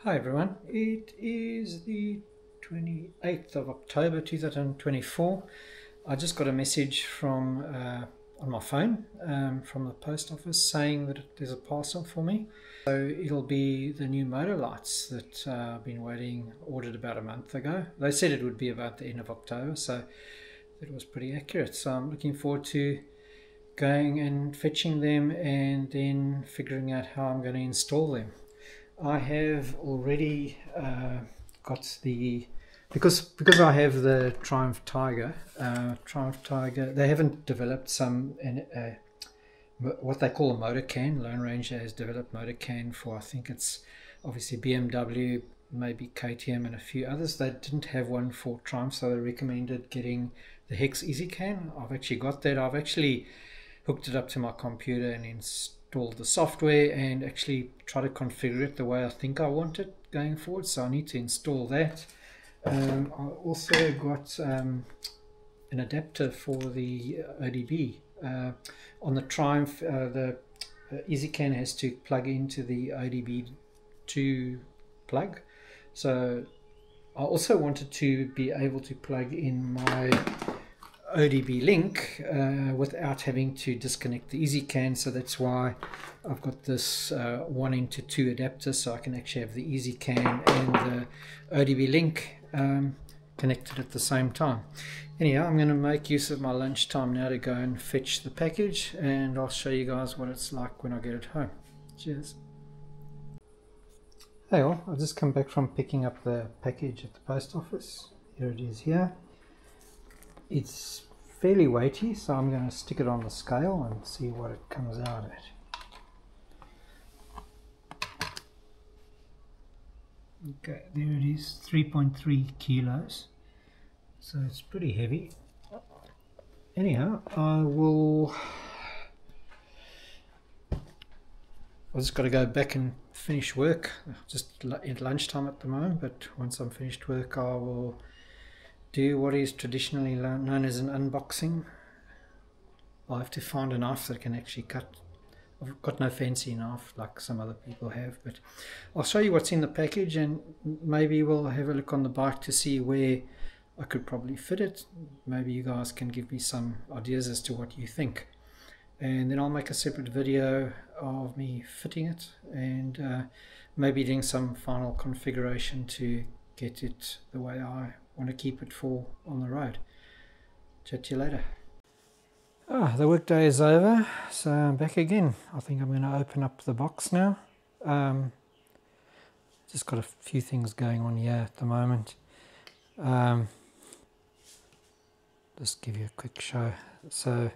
Hi everyone, it is the 28th of October 2024. I just got a message from on my phone from the post office saying that there's a parcel for me. So it'll be the new MotoLights that I've been ordered about a month ago. They said it would be about the end of October, so it was pretty accurate. So I'm looking forward to going and fetching them and then figuring out how I'm going to install them. I have already got the, because I have the Triumph Tiger, they haven't developed what they call a motor can. Lone Ranger has developed motor can for, I think it's obviously BMW, maybe KTM and a few others. They didn't have one for Triumph, so they recommended getting the Hex Easy Can. I've actually got that. I've actually hooked it up to my computer and installed the software and actually try to configure it the way I think I want it going forward. So I need to install that. I also got an adapter for the ADV. On the Triumph, the EasyCan has to plug into the ADV-2 plug. So I also wanted to be able to plug in my ADV link without having to disconnect the EasyCan, so that's why I've got this 1:2 adapter, so I can actually have the EasyCan and the ADV link connected at the same time. Anyhow, I'm going to make use of my lunchtime now to go and fetch the package, and I'll show you guys what it's like when I get it home. Cheers. Hey all, I've just come back from picking up the package at the post office. Here it is here. It's fairly weighty, so I'm going to stick it on the scale and see what it comes out at. Okay, there it is, 3.3 kilos, so it's pretty heavy. Anyhow, I've just got to go back and finish work, just at lunchtime at the moment, but once I'm finished work I will do what is traditionally known as an unboxing. I have to find a knife that can actually cut. I've got no fancy knife like some other people have, but I'll show you what's in the package, and maybe we'll have a look on the bike to see where I could probably fit it. Maybe you guys can give me some ideas as to what you think, and then I'll make a separate video of me fitting it and maybe doing some final configuration to get it the way I want to keep it for on the road. Chat to you later. The work day is over, so I'm back again. I think I'm going to open up the box now. Just got a few things going on here at the moment. Just give you a quick show. So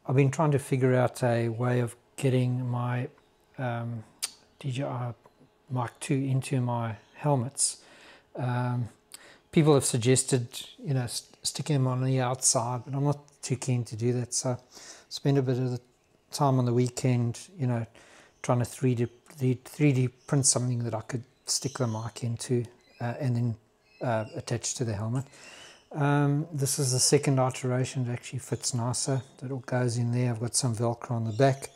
I've been trying to figure out a way of getting my DJI Mic 2 into my helmets. People have suggested, sticking them on the outside, but I'm not too keen to do that. So spend a bit of the time on the weekend, trying to 3D print something that I could stick the mic into and then attach to the helmet. This is the second iteration. It actually fits nicer. That all goes in there. I've got some Velcro on the back,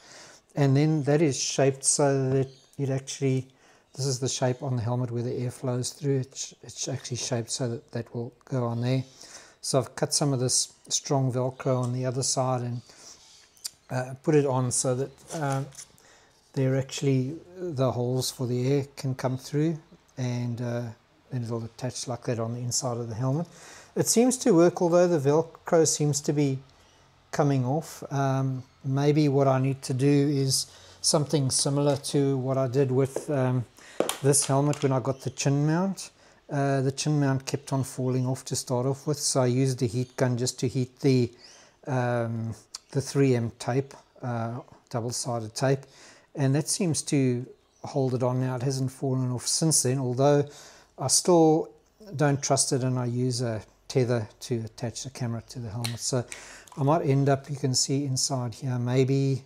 and then that is shaped so that it actually, this is the shape on the helmet where the air flows through. It's actually shaped so that that will go on there. So I've cut some of this strong Velcro on the other side and put it on so that they're actually the holes for the air can come through, and then it'll attach like that on the inside of the helmet. It seems to work, although the Velcro seems to be coming off. Maybe what I need to do is something similar to what I did with this helmet when I got the chin mount. The chin mount kept on falling off to start off with, so I used a heat gun just to heat the 3M tape, double-sided tape, and that seems to hold it on now. It hasn't fallen off since then, although I still don't trust it, and I use a tether to attach the camera to the helmet. So I might end up, you can see inside here, maybe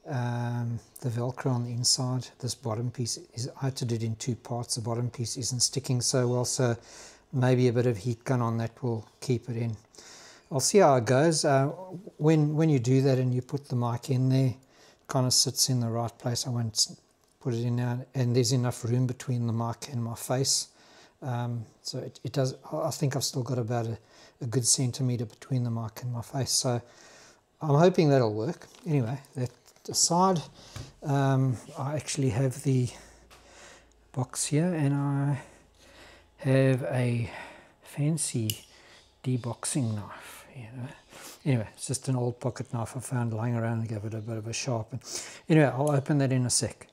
the Velcro on the inside, this bottom piece, I had to do it in two parts. The bottom piece isn't sticking so well, so maybe a bit of heat gun on that will keep it in. I'll see how it goes. When you do that and you put the mic in there, it kind of sits in the right place. I won't put it in now, and there's enough room between the mic and my face. So it does, I think I've still got about a good centimetre between the mic and my face, so I'm hoping that'll work. Anyway, that aside, I actually have the box here, and I have a fancy deboxing knife, you know. Anyway, it's just an old pocket knife I found lying around and gave it a bit of a sharpen. Anyway, I'll open that in a sec.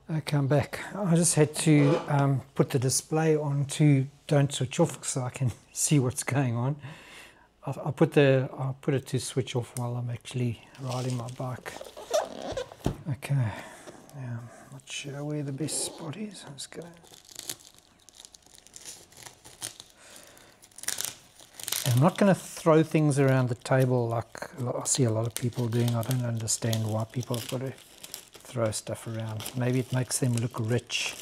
Okay, I'm back. I just had to put the display on to don't switch off so I can see what's going on. I put it to switch off while I'm actually riding my bike. Okay, now I'm not sure where the best spot is. I'm just gonna. And I'm not going to throw things around the table like I see a lot of people doing. I don't understand why people have got to throw stuff around. Maybe it makes them look rich.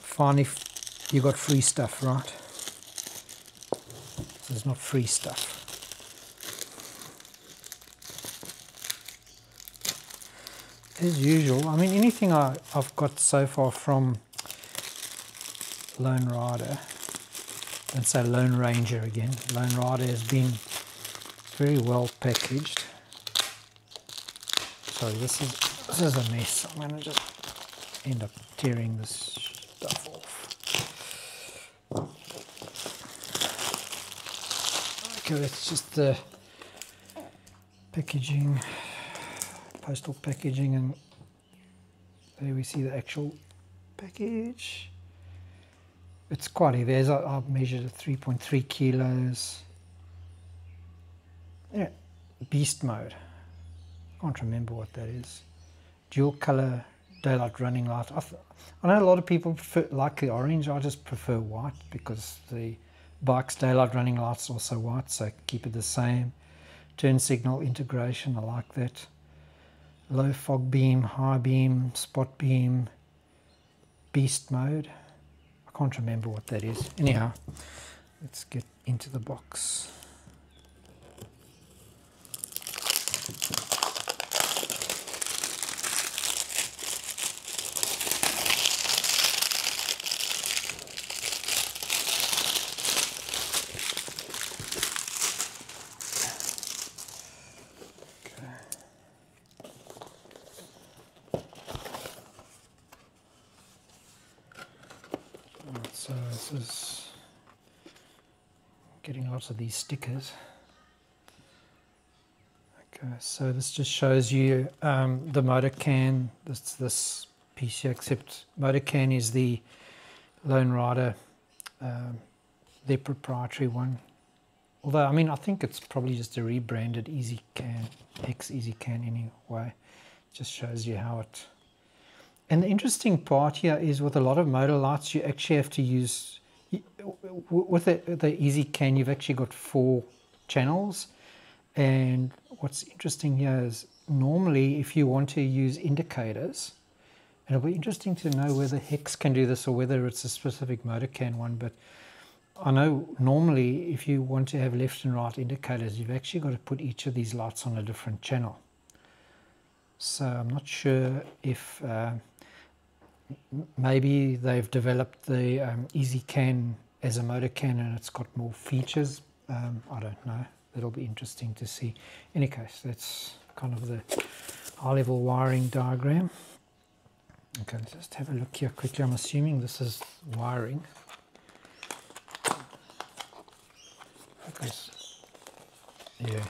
Fine if you got free stuff, right? This is not free stuff. As usual, I mean, anything I've got so far from Lone Rider, don't say Lone Ranger again, Lone Rider has been very well packaged. Sorry, this is a mess. I'm going to just end up tearing this stuff off. Okay, that's just the packaging, postal packaging, and there we see the actual package. It's quite heavy. As I've measured it, 3.3 kilos. Yeah, beast mode. Can't remember what that is. Dual color daylight running light. I know a lot of people like the orange. I just prefer white because the bike's daylight running light's also white, so keep it the same. Turn signal integration, I like that. Low fog beam, high beam, spot beam, beast mode. I can't remember what that is. Anyhow, let's get into the box. So this is getting lots of these stickers. Okay, so this just shows you the motor can. This piece here, except motor can is the Lone Rider, their proprietary one. Although, I mean, I think it's probably just a rebranded Easy Can, X Easy Can anyway. Just shows you how it. And the interesting part here is with a lot of MotoLights, you actually have to use, with the Easy Can, you've actually got 4 channels. And what's interesting here is normally if you want to use indicators, and it'll be interesting to know whether Hex can do this or whether it's a specific MotoCan one, but I know normally if you want to have left and right indicators, you've actually got to put each of these lights on a different channel. So I'm not sure if maybe they've developed the Easy Can as a motor can and it's got more features. I don't know. That'll be interesting to see. In any case, that's kind of the high-level wiring diagram. Okay, let's just have a look here quickly. I'm assuming this is wiring. Because, yeah.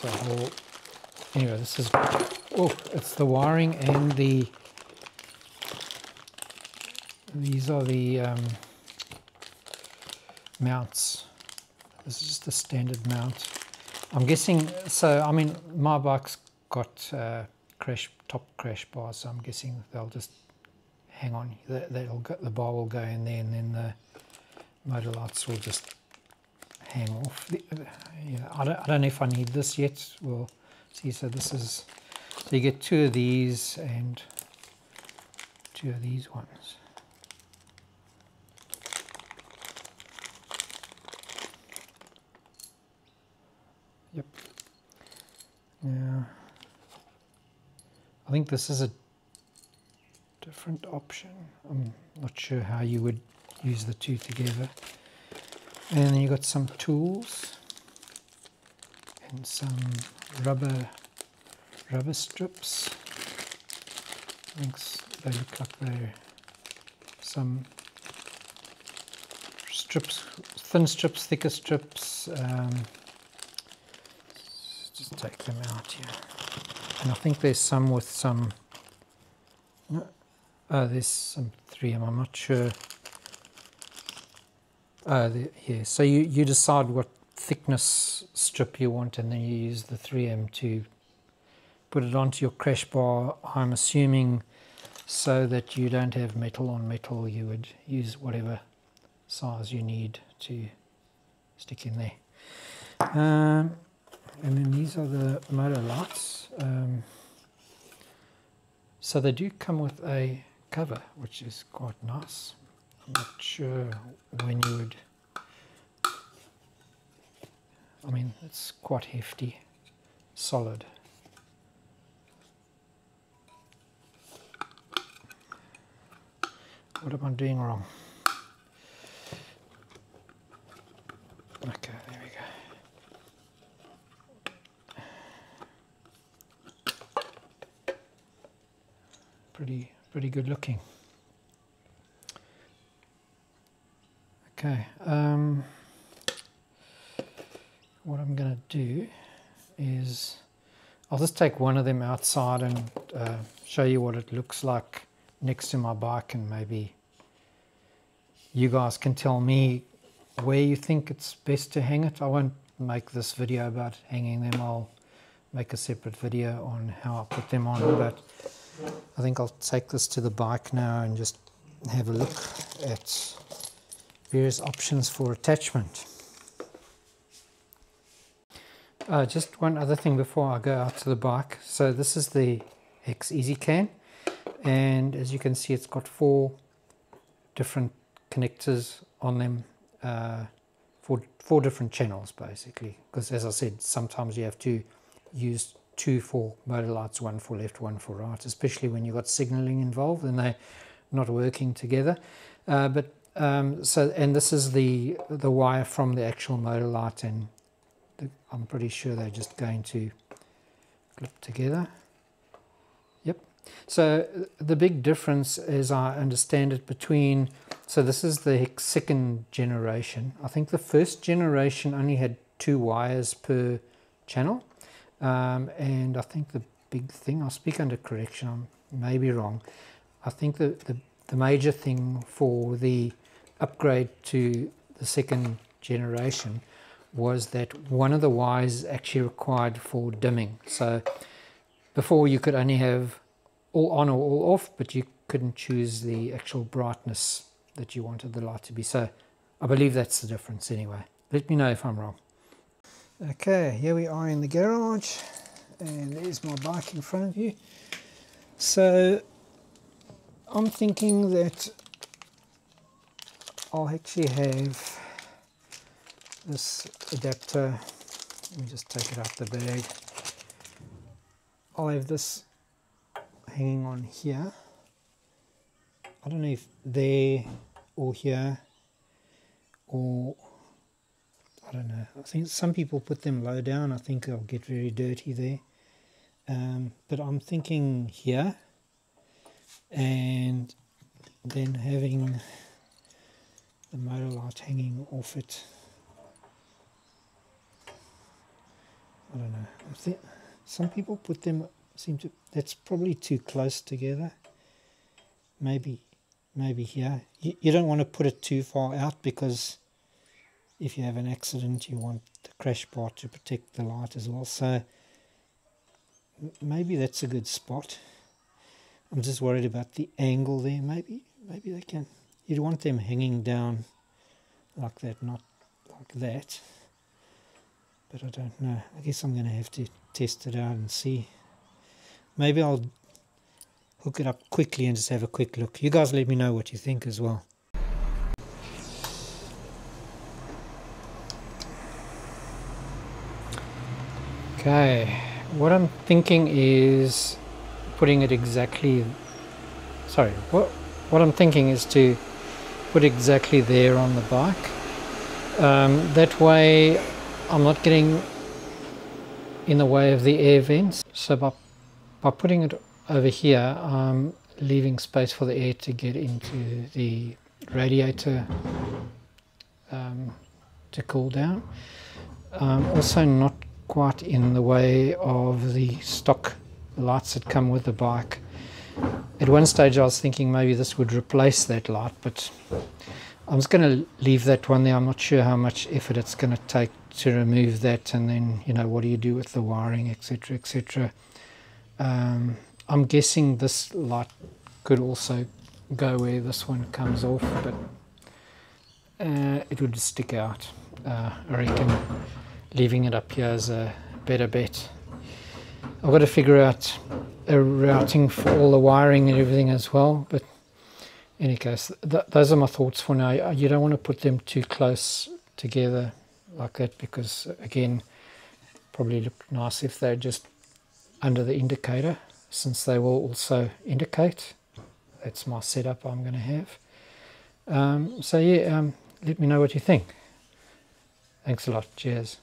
So whole. Anyway, this is. Oh, it's the wiring and the. These are the mounts. This is just a standard mount. I'm guessing. So I mean, my bike's got top crash bars, so I'm guessing they'll just hang on. That'll go, the bar will go in there, and then the MotoLights will just hang off. Yeah, I don't know if I need this yet. We'll see. So this is. So you get 2 of these and 2 of these ones. Yep. Now, I think this is a different option. I'm not sure how you would use the two together. And then you've got some tools and some rubber strips. I think they look like they're some strips, thin strips, thicker strips. Just take them out here. And I think there's some with some, there's some 3M, I'm not sure. Yeah, so you decide what thickness strip you want, and then you use the 3M to put it onto your crash bar. I'm assuming so that you don't have metal on metal, you would use whatever size you need to stick in there. And then these are the MotoLights. So they do come with a cover, which is quite nice. I'm not sure when you would, I mean, it's quite hefty, solid. What am I doing wrong? Okay, there we go. Pretty good looking. Okay, what I'm going to do is I'll just take one of them outside and show you what it looks like next to my bike, and maybe you guys can tell me where you think it's best to hang it. I won't make this video about hanging them. I'll make a separate video on how I put them on, but I think I'll take this to the bike now and just have a look at various options for attachment. Just one other thing before I go out to the bike. So this is the X Easy Can, and as you can see, it's got 4 different connectors on them, four different channels basically, because as I said, sometimes you have to use 2 for MotoLights, 1 for left, 1 for right, especially when you've got signaling involved and they're not working together. And this is the wire from the actual MotoLight, and I'm pretty sure they're just going to clip together. Yep. So the big difference, as I understand it, between, so this is the second generation. I think the first generation only had 2 wires per channel, and I think the big thing, I'll speak under correction, I may be wrong, I think the major thing for the upgrade to the second generation was that one of the wires actually required for dimming. So before you could only have all on or all off, but you couldn't choose the actual brightness that you wanted the light to be. So I believe that's the difference anyway. Let me know if I'm wrong. Okay, here we are in the garage, and there's my bike in front of you. So I'm thinking that I'll actually have this adapter. Let me just take it out the bag. I'll have this hanging on here. I don't know if there or here, or I don't know. I think some people put them low down. I think they'll get very dirty there. But I'm thinking here, and then having the MotoLight hanging off it. I don't know. I think some people put them, that's probably too close together. Maybe here. You don't want to put it too far out, because if you have an accident, you want the crash bar to protect the light as well. So maybe that's a good spot. I'm just worried about the angle there. Maybe they can. You'd want them hanging down like that, not like that. But I don't know. I guess I'm going to have to test it out and see. Maybe I'll hook it up quickly and just have a quick look. You guys let me know what you think as well. Okay, what I'm thinking is putting it exactly, sorry, what I'm thinking is to put exactly there on the bike. That way I'm not getting in the way of the air vents. So by putting it over here, I'm leaving space for the air to get into the radiator to cool down. Also not quite in the way of the stock lights that come with the bike. At one stage I was thinking maybe this would replace that light, but I'm just going to leave that one there. I'm not sure how much effort it's going to take to remove that, and then, you know, what do you do with the wiring, etc, etc. I'm guessing this light could also go where this one comes off, but it would stick out. I reckon leaving it up here is a better bet. I've got to figure out a routing for all the wiring and everything as well, but in any case, those are my thoughts for now. You don't want to put them too close together like that, because again, probably look nice if they're just under the indicator, since they will also indicate. That's my setup I'm going to have. So yeah, let me know what you think. Thanks a lot. Cheers.